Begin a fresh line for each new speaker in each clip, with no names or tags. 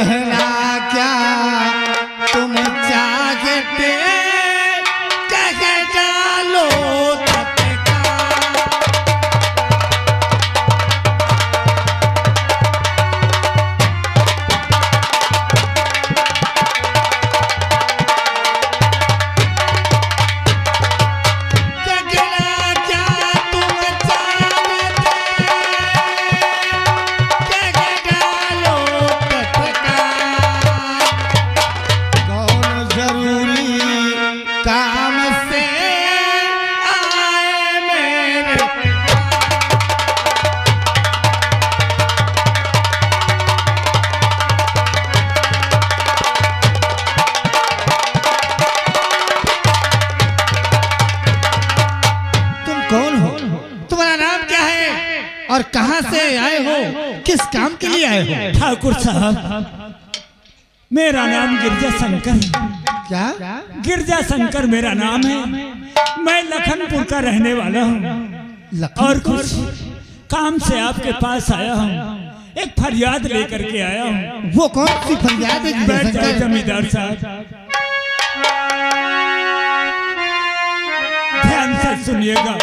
कहना क्या तुम चाहते कह डालो और कहां से आए हो, किस काम के लिए आए हो?
ठाकुर साहब, मेरा नाम गिरजा शंकर।
क्या?
गिरजा शंकर मेरा नाम है। मैं लखनपुर का रहने वाला हूँ और कुछ काम से आपके पास आया हूँ। एक फरियाद लेकर के आया हूँ।
वो कौन सी फरियाद है?
बैठ जाए जमींदार साहब, ध्यान से सुनिएगा।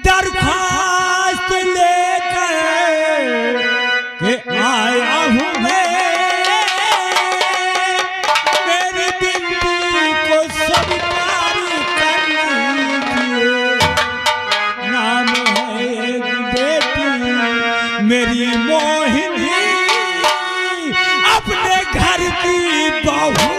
दरख्वास्त लेकर के आया हूँ मैं, मेरी बिंदी को स्वीकार कर लीजिए। नाम है एक बेटी मेरी मोहिनी, अपने घर की बहू।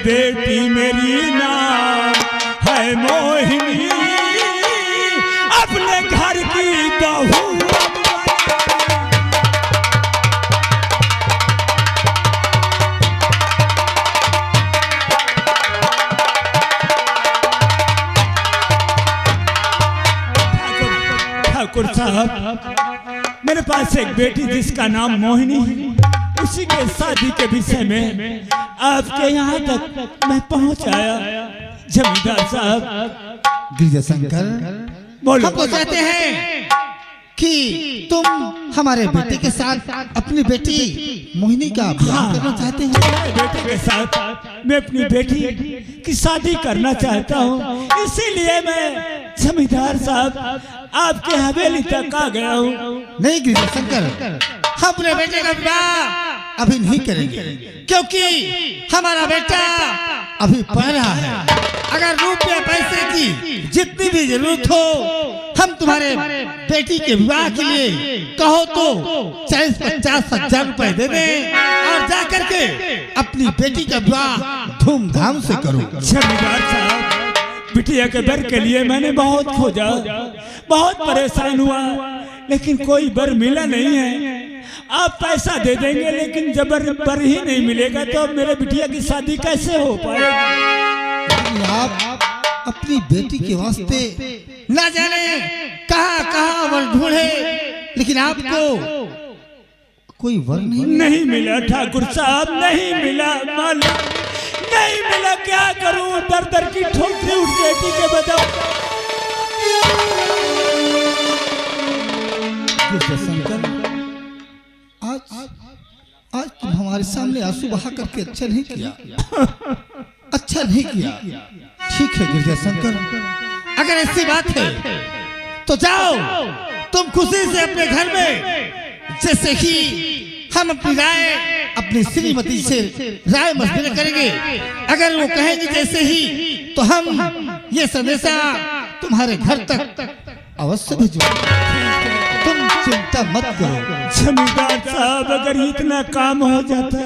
बेटी मेरी नाम है मोहिनी, अपने घर की बहू। ठाकुर साहब, मेरे पास एक बेटी जिसका नाम मोहिनी है, उसी के शादी के विषय में आपके यहाँ तक मैं पहुँच आया। जमींदार साहब।
गिरजा शंकर,
बोलो।
हम तो चाहते हैं कि तुम हमारे बेटे के साथ अपनी बेटी मोहिनी का ब्याह करना चाहते हैं।
बेटे के साथ मैं अपनी बेटी की शादी करना चाहता हूँ, इसीलिए मैं जमींदार साहब आपके हवेली तक आ गया हूँ।
नहीं गिरजा शंकर, हम अपने बेटे का विवाह अभी नहीं करेंगे, क्योंकि हमारा बेटा अभी पढ़ रहा है। अगर रुपये पैसे की जितनी भी जरूरत हो, हम तुम्हारे बेटी के विवाह के लिए कहो तो 40-50 हजार रुपए दे दें और जा करके अपनी बेटी का विवाह धूमधाम से करो।
जमींदार साहब, बिटिया के बर के लिए मैंने बहुत खोजा, बहुत परेशान हुआ, लेकिन कोई बर मिला नहीं है। आप पैसा दे देंगे, लेकिन जब बर ही नहीं मिलेगा तो मेरे बिटिया की शादी कैसे हो पाएगी?
आप अपनी बेटी के वास्ते ना जाने कहां वर ढूंढे, लेकिन आपको कोई वर
नहीं मिला। ठाकुर साहब, नहीं मिला, मालिक नहीं मिला। क्या करूं? दर दर की ठोकरी उस बेटी के बताओ।
शंकर, आज तुम हमारे सामने आंसू बहा करके अच्छा नहीं किया, अच्छा नहीं किया। ठीक है गिरजा शंकर, अगर ऐसी बात है तो जाओ, तुम खुशी से अपने घर में, जैसे ही हम अपनी राय अपनी श्रीमती से राय मशवरा करेंगे, अगर वो कहेंगे जैसे ही, तो हम ये संदेशा तुम्हारे घर तक अवश्य भेजूंगा। तुम चिंता मत करो।
जमींदार साहब, अगर इतना काम हो जाता,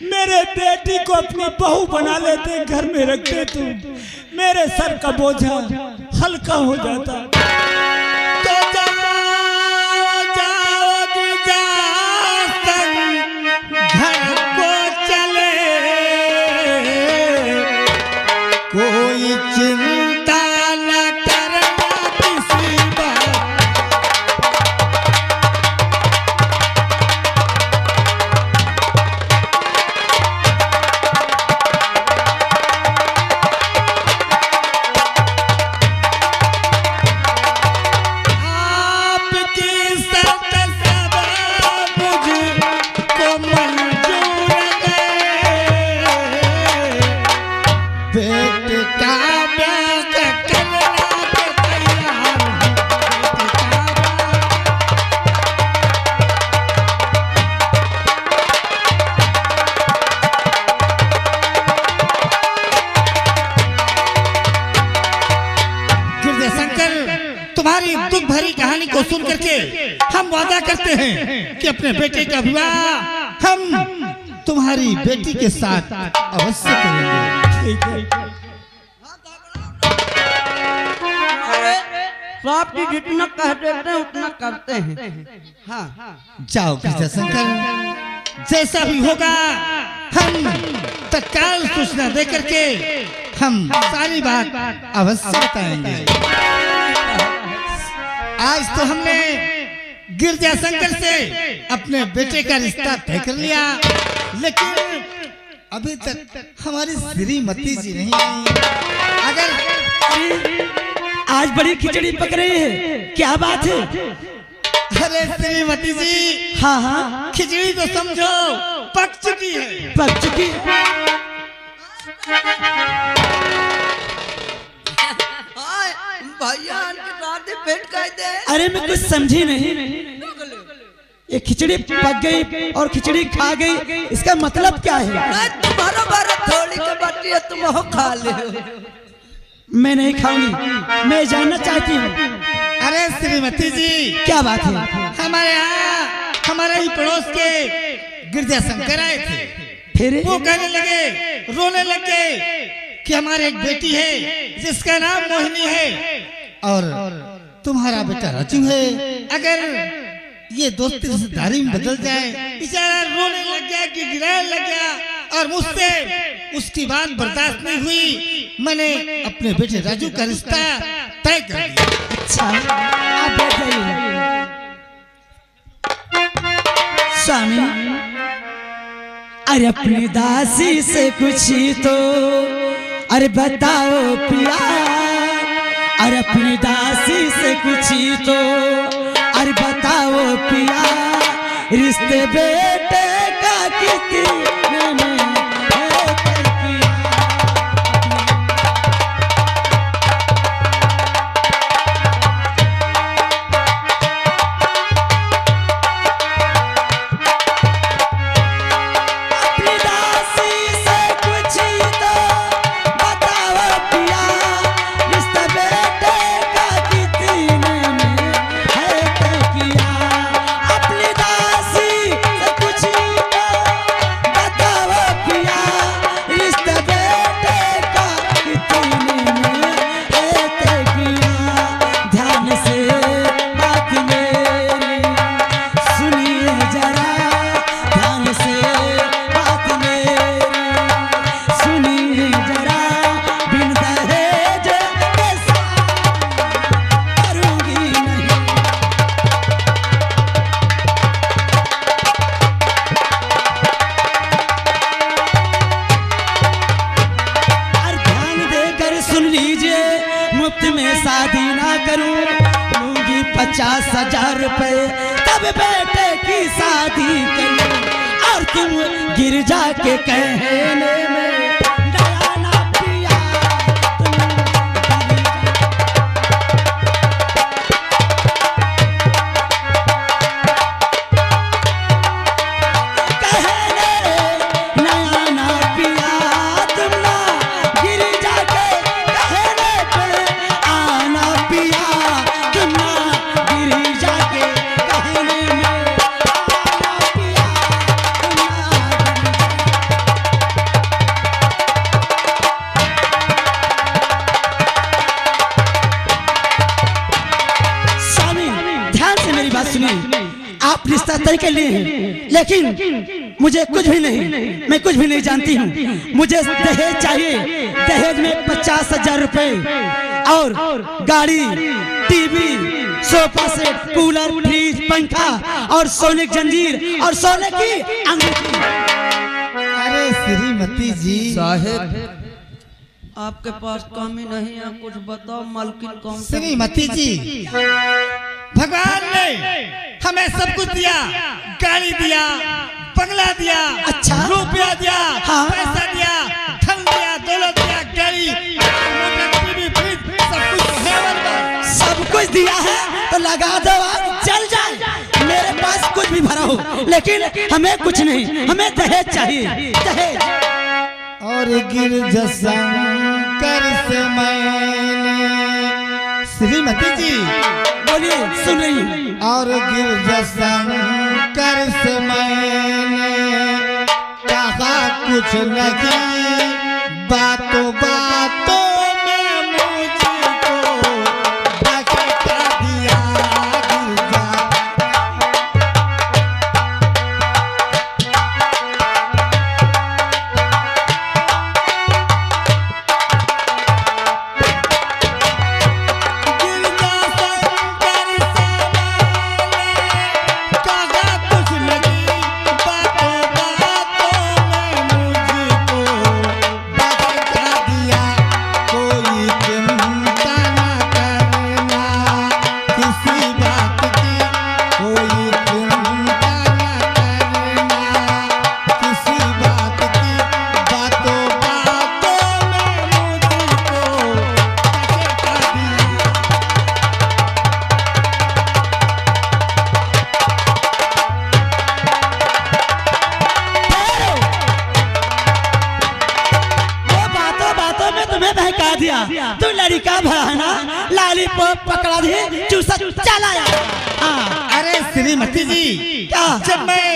मेरे बेटी को अपनी बहू बना लेते, घर में रखते, तो मेरे सर का बोझा हल्का हो जाता।
तो घर को चले, कोई चिंता न करना किसी बात दुख भरी कहानी को सुन करके हम वादा करते हैं कि अपने बेटे का विवाह हम तुम्हारी बेटी के साथ अवश्य करेंगे।
आप जी जितना कह देते हैं उतना करते हैं। हाँ
जाओ गिरजाशंकर, जैसा भी होगा हम तत्काल सूचना दे करके हम सारी बात अवश्य बताएंगे। आज तो हमने गिरजाशंकर से अपने बेटे का रिश्ता तय कर लिया, लेकिन अभी तक हमारी श्रीमती जी नहीं आई। अगर
आज बड़ी खिचड़ी पक रही है, क्या बात है?
अरे श्रीमती जी,
हाँ हाँ
खिचड़ी तो समझो पक चुकी है।
पक चुकी भैया पेट कह दे। अरे मैं कुछ समझी नहीं, ये खिचड़ी पक गई और खिचड़ी खा गई, इसका मतलब क्या है? तुम्हारा थोड़ी के बाटी है, तुम हो खा ले। मैं नहीं खाऊंगी, मैं जानना चाहती हूँ।
अरे श्रीमती जी,
क्या बात है?
हमारे यहाँ हमारे ही पड़ोस के गिरजाशंकर आए थे,
फिर
वो कहने लगे, रोने लगे कि हमारी एक बेटी है जिसका नाम मोहिनी है और तुम्हारा बेटा राजू है। अगर ये दोस्ती रिश्तेदारी में बदल जाए। बेचारा रोने लग गया, गिड़गिड़ाने लग गया और मुझसे उसकी बात बर्दाश्त नहीं हुई। मैंने अपने बेटे राजू का रिश्ता तय कर दिया।
अच्छा, आप बैठ जाइए। स्वामी, अरे अपनी दासी से कुछ तो अरे बताओ पिया, अरे अपनी दासी से कुछ तो अरे बताओ पिया, रिश्ते बेटे का कितने में शादी ना करूं, लूंगी 50,000 रुपए, तब बेटे की शादी करूं। और तुम गिरजा के कहने में दया ना पिया, आप रिश्ता तय कर लिए हैं, लेकिन मुझे कुछ भी नहीं, मैं कुछ भी नहीं जानती हूँ। मुझे दहेज चाहिए, दहेज में 50,000 रुपए और गाड़ी, TV, sofa set, cooler, fridge, पंखा और सोने की जंजीर और सोने की अंगूठी।
अरे श्रीमती जी,
साहेब आपके पास कमी नहीं है, कुछ बताओ मालकिन कौन?
श्रीमती जी, भगवान ने हमें सब कुछ दिया, गाड़ी दिया, बंगला दिया,
अच्छा,
रुपया दिया,
हाँ,
पैसा दिया, धन दिया, दौलत दिया, गाड़ी, टीवी, फ्रिज, सब
कुछ दिया है तो लगा दो, चल जाए। मेरे पास कुछ भी भरा हो, लेकिन हमें कुछ नहीं, हमें दहेज चाहिए, दहेज।
और गिरजाशंकर से मैंने श्रीमती जी
बोलिए, सुन रही हूँ।
और गिरजा शंकर से मैंने कहा कुछ नहीं, बातों बातों में मुझको बहका दिया गिरजा।
तू लड़का भरा है ना, लॉलीपॉप पकड़ा दी, चूसा चला आया।
अरे श्रीमती जी,
क्या?
जब मैं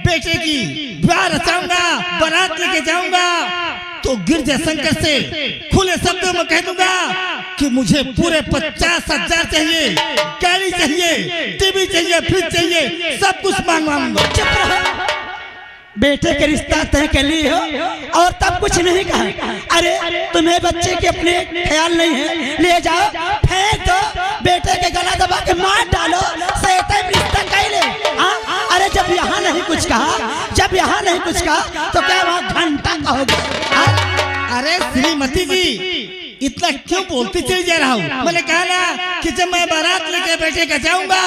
बेटे की ब्याह रचाऊंगा, बारात लेके जाऊंगा, तो गिरजा शंकर से खुले शब्दों में कह दूंगा कि मुझे पूरे 50,000 चाहिए, गाड़ी चाहिए, टीवी चाहिए, फ्रिज चाहिए, सब कुछ मांगवाऊंगा।
चुप रहो, बेटे के रिश्ता तय कर ली हो और तब कुछ नहीं कहा। अरे तुम्हें बच्चे के अपने ख्याल नहीं है, ले जाओ फेंक दो, बेटे के गला दबा के मार डालो, सहते रिश्ता कह ले। अरे जब यहाँ नहीं कुछ कहा, जब यहाँ नहीं कुछ कहा तो क्या वहाँ घंटा कहोगे?
अरे श्रीमती जी, इतना क्यों बोलती चली जा रहा हूँ? मैंने कहा ना कि जब मैं बारात लेके बेटे का जाऊंगा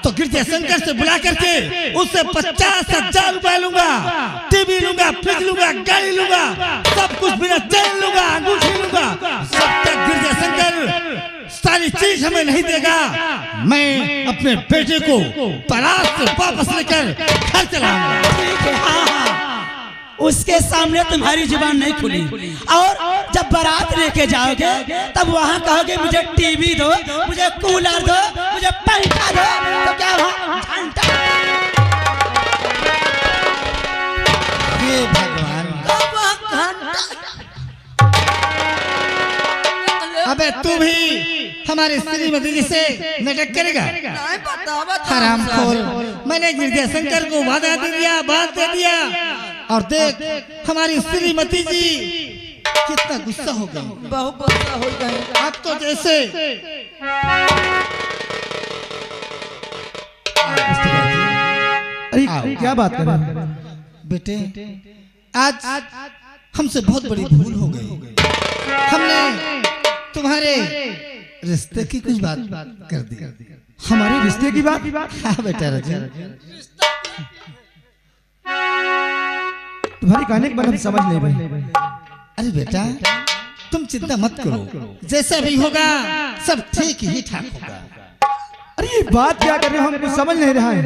तो गिरजा शंकर से बुला करके उससे 50,000 रुपए लूंगा, टीवी लूंगा, फ्रिज लूंगा, गाड़ी लूंगा, सब कुछ बिना चैन लूंगा, अंगूठी लूंगा। जब तक गिरजा शंकर सारी चीज हमें नहीं देगा, मैं अपने बेटे को बारात से वापस लेकर घर चलाऊंगा।
उसके सामने तुम्हारी जुबान नहीं खुली, और जब बारात लेके जाओगे तब वहाँ कहोगे मुझे टीवी दो, मुझे कूलर दो, मुझे पंखा दो, तो क्या वहाँ घंटा?
हे भगवान, अबे तू भी हमारे श्रीमती जी से नाटक करेगा? हरामखोर, मैंने गिरजा शंकर को वादा दे दिया, बात दे दिया, और देख हमारी श्रीमती जी कितना गुस्सा हो गई,
बहुत गुस्सा हो गए।
अब तो जैसे
अरे क्या बात कर रहे हैं
बेटे? आज हमसे बहुत बड़ी भूल हो गई, हमने तुम्हारे रिश्ते की कुछ बात कर दी।
हमारे रिश्ते की बात?
हाँ बेटा राजू,
तुम्हारी कहने के बाद हम समझ नहीं पाए।
अरे बेटा तुम चिंता मत करो, जैसा भी होगा सब ठीक ही ठाक होगा।
अरे ये बात क्या कर रहे हो, हम कुछ समझ नहीं रहा है।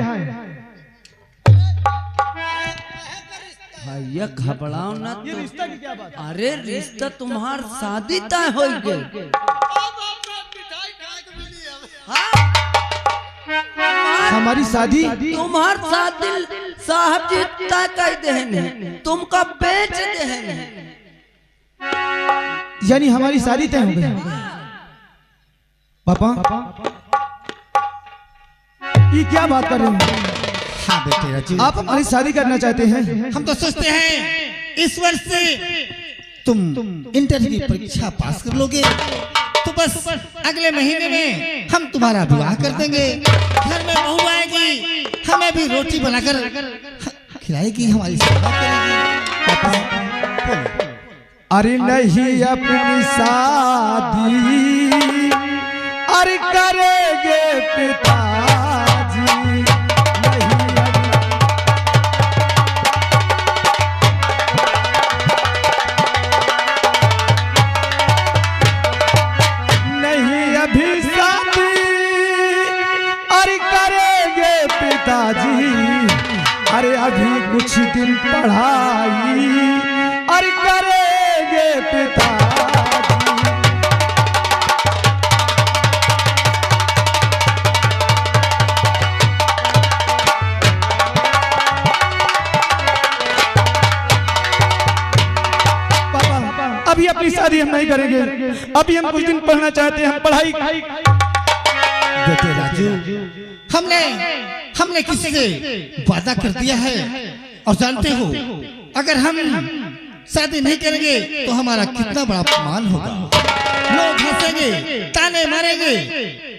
भैया घबराओ ना
ये
तुम।
रिश्ता की क्या बात?
अरे रिश्ता तुम्हार शादी तय हो गई।
हमारी शादी?
तुम्हार शादी साहब जी तय कर देने, तुमका बेच देने।
यानी हमारी शादी तय हो गई? पापा ये क्या बात कर रहे हैं?
हाँ बेटे राजू,
आप हमारी शादी करना चाहते हैं?
हम तो सोचते हैं इस वर्ष से तुम इंटर की परीक्षा पास कर लोगे तो बस अगले महीने में हम तुम्हारा विवाह कर देंगे। घर में बहू आएगी, हमें भी रोटी बनाकर खिलाएगी, हमारी सेवा करेगी। पापा
अरे नहीं अपनी शादी अरे करेंगे पिताजी, नहीं अभी शादी अरे करेंगे पिताजी, अरे अभी कुछ दिन पढ़ाई अरे करेंगे पिताजी।
शादी हम नहीं करेंगे। अभी हम कुछ दिन पढ़ना चाहते हैं, हम पढ़ाई।
बेटे राजू, हमने किसी से वादा कर दिया है और जानते हो अगर हम शादी नहीं करेंगे तो हमारा कितना बड़ा अपमान होगा। लोग हंसेंगे, ताने मारेंगे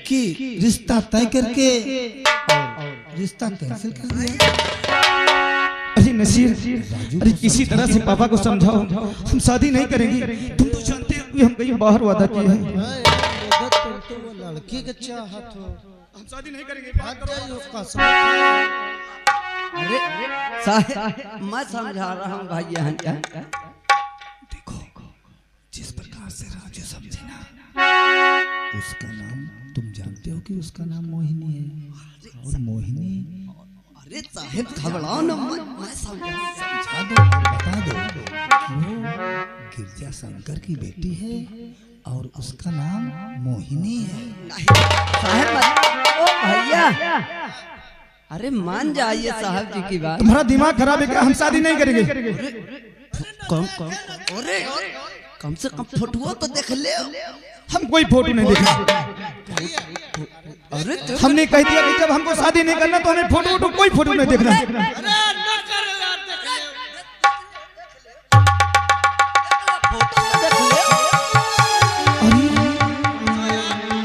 कि रिश्ता तय करके रिश्ता कैंसिल कर दिया।
अरे नसीर, अरे किसी तरह से पापा को समझाओ, हम शादी नहीं करेंगे। तुम तो जानते हो कि हम कहीं बाहर वादा किए हैं।
लड़की के चाहत हो,
हम शादी नहीं करेंगे।
अरे साहेब मैं समझा रहा हूँ भाई। यहाँ
देखो जिस प्रकार से राजू समझे ना, उसका नाम तुम जानते हो कि उसका नाम मोहिनी है। और मोहिनी,
अरे साहेब घबराओ न मत, मैं
समझा दो और बता दो वो गिरजा शंकर की बेटी है और उसका नाम मोहिनी है।
साहेब ओ भैया, अरे मान जाइए साहब जी की बात।
तुम्हारा दिमाग खराब है क्या? हम शादी नहीं करेंगे।
अरे कम से कम फोटो तो देख ले।
हम कोई फोटो नहीं देखेंगे।
अरे
हमने कह दिया कि जब हमको शादी नहीं करना तो हमें फोटो कोई फोटो नहीं देखना।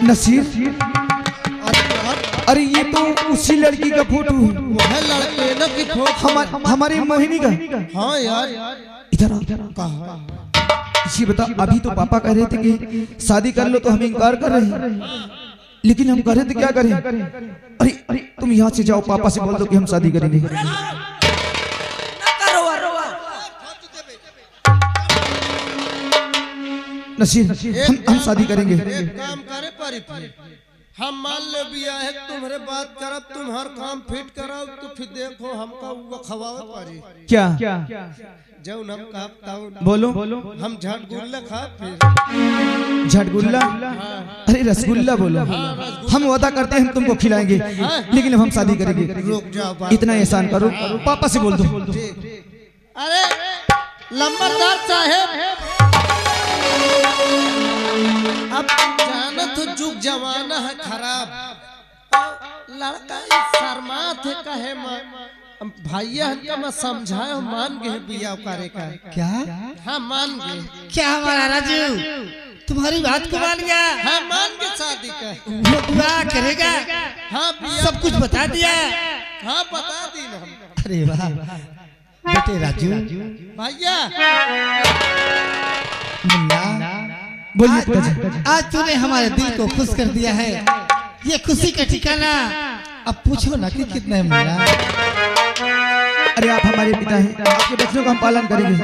नसीर, अरे ये तो उसी लड़की का फोटो है।
लड़के ना की फोटो
हमारी मोहिनी का।
हाँ यार,
इधर कहा इसी बता। अभी तो पापा कह रहे थे कि शादी कर लो तो हम इनकार कर रहे हैं, लेकिन हम कह रहे थे क्या करें। अरे तुम यहाँ से जाओ, पापा से बोल दो कि हम शादी करेंगे। नसीर, हम शादी करेंगे।
काम करे पारी हम मान ले बिया है तुम्हारे बात करब, तुम्हार काम फिट करब तो फिर देखो हमका वो खवावे पारी।
क्या
जब हम कहब
बोलो।
हम झटगुल्ला खा फिर
झटगुल्ला, अरे रसगुल्ला बोलो। हम वादा करते हैं हम तुमको खिलाएंगे, लेकिन हम शादी करेंगे।
रुक जाओ,
इतना एहसान करो, पापा से बोल दो।
अरे लंबरदार साहेब, अब जाना तो जुग जमाना है खराब, लड़का शर्मात है कहे भैया हमका मैं समझाए मान गए बिया करे का।
क्या?
हाँ मान गए।
क्या हमारा राजू तुम्हारी बात को मान गया?
हाँ मान गए शादी का।
वो पूरा करेगा?
हाँ
सब कुछ बता दिया?
हाँ बता दी ना हम।
अरे वाह बेटे राजू।
भैया
मुन्ना,
बोलिए।
आज तूने हमारे दिल को खुश कर दिया है, ये खुशी का ठिकाना अब पूछो ना कि कितना है मुन्ना।
अरे आप हमारे पिता हैं, आपके बच्चों का हम पालन करेंगे,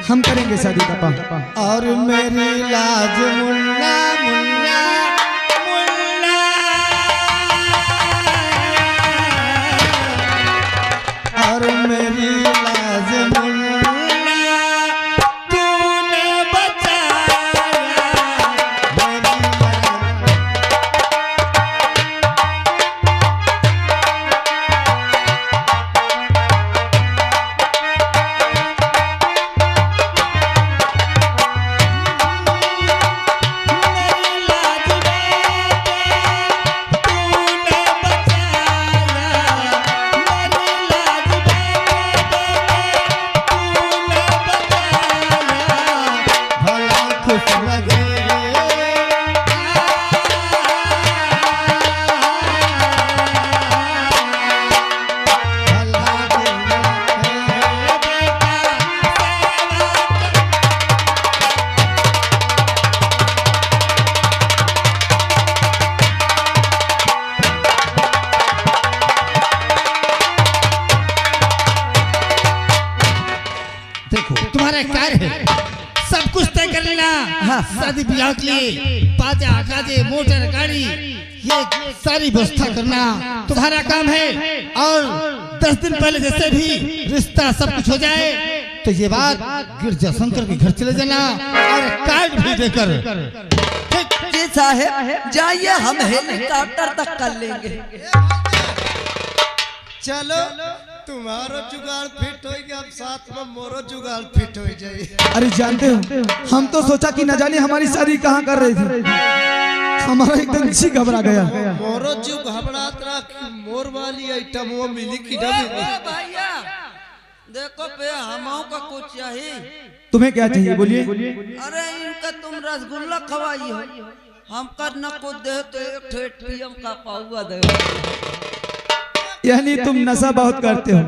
हम करेंगे शादी पापा।
और मेरी लाज मुन्ना मुन्ना मुन्ना, और मेरी लाज मुन्ना तूने बचाया मेरी सब कुछ तय कर लेना। शादी ब्याह के लिए बाजा गाजे मोटर गाड़ी ये सारी व्यवस्था करना तुम्हारा काम है। और 10 दिन पहले जैसे भी रिश्ता सब कुछ हो जाए तो ये बात गिरजा शंकर के घर चले जाना और कार्ड भी देकर।
जी साहेब जाइए, हम हेलीकॉप्टर तक कर लेंगे।
चलो तुम्हारा जुगाड़ फिट हो गया, अब साथ में मोरो जुगाड़ फिट हो जाए।
अरे जानते हो, हम तो सोचा कि न जाने हमारी शादी कहाँ कर रही थी, हमारा एकदम जी घबरा गया।
मोरो जीव घबरात रहा कि मोर वाली आइटम वो मिली कि ना मिली।
भैया देखो पे हमों का कुछ चाहिए।
तुम्हें क्या चाहिए बोलिए?
अरे इनका तुम रसगुल्ला खवाई हो, हम कर न कुछ दे तो एक ठेठ पीएम का पाऊआ दे।
यानी तुम नशा बहुत करते हो,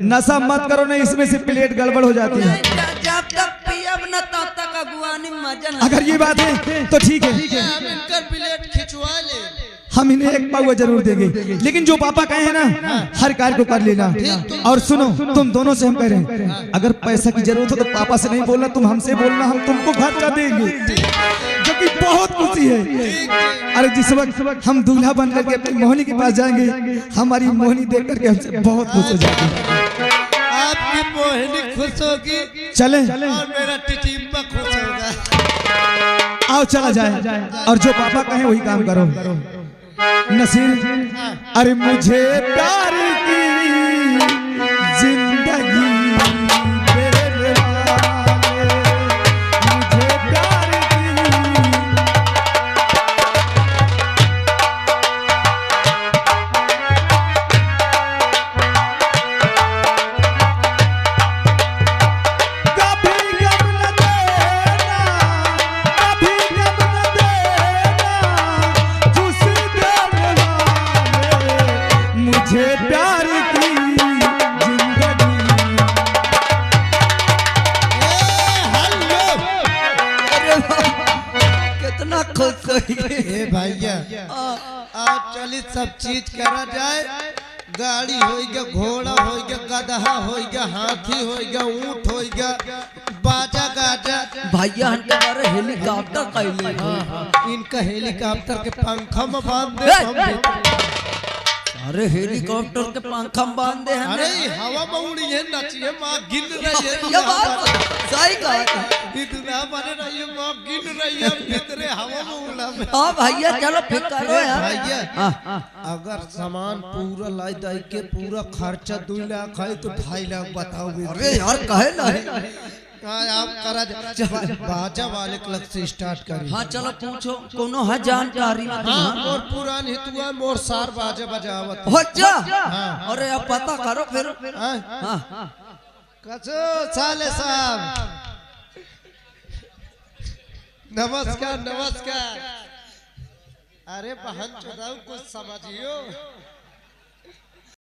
नशा मत करो नहीं, इसमें से प्लेट गड़बड़ हो जाती है।
जब तक पीएम न तब तक अगुवानी मजा न।
अगर ये बात है तो ठीक है,
हम इनका प्लेट खिंचवा ले,
हम इन्हें एक पाउआ जरूर देंगे, लेकिन जो पापा कहे हैं ना हर कार्य को कर लेना। और सुनो, तुम दोनों से हम कह रहे हैं, अगर पैसा की जरूरत हो तो पापा से नहीं बोलना, तुम हमसे बोलना, हम तुमको खर्चा देंगे, जो कि बहुत खुशी है। अरे जिस वक्त हम दूल्हा बन करके अपनी मोहनी के पास जाएंगे, हमारी मोहनी देख करके हमसे बहुत खुश हो जाएगी।
आपकी मोहिनी खुश होगी,
चले
और मेरा टिटिम्बा खुश होगा।
आओ चला जाए, और जो पापा कहे वही काम करो। नसीर, अरे मुझे प्यार की जिंदगी देने वाले, मुझे प्यार कभी गम न देना, कभी गम न देना, खुश देने वाले, मुझे प्यार की जिंदगी।
अरे कितना खुश होगी।
ए भैया आज चली सब चीज करा जाए, गाड़ी होइगा, घोड़ा होइगा, गधा होइगा, हाथी होइगा, ऊंट होइगा, बाजा गाजा।
भैया हंटा बारे हेलीकॉप्टर कैले।
इनका हेलीकॉप्टर के पंखा में बांध दे हम।
अरे हेलीकॉप्टर के पंखा में बांध दे
अरे
हमें।
हवा में उड़ी है, नचिए माँ गिन रही है,
ये बात सही कहा।
इतना बने रही है, माँ गिन रही है, भीतरे हवा में उड़ा में।
हाँ भैया चलो फिर करो यार।
भैया अगर सामान पूरा लाई दाई के पूरा खर्चा 2 लाख है तो 2.5 लाख बताओ।
अरे यार कहे ना।
आप करा बाजा वाले क्लब से स्टार्ट करिए।
हाँ चलो पूछो, कोनो है जानकारी?
हाँ मोर पुरान हितुआ मोर सार बाजा बजावत
हो जा। अरे अब पता करो फिर।
हाँ कचो साले साहब, नमस्कार नमस्कार। अरे बहन चुदाऊ कुछ समझियो।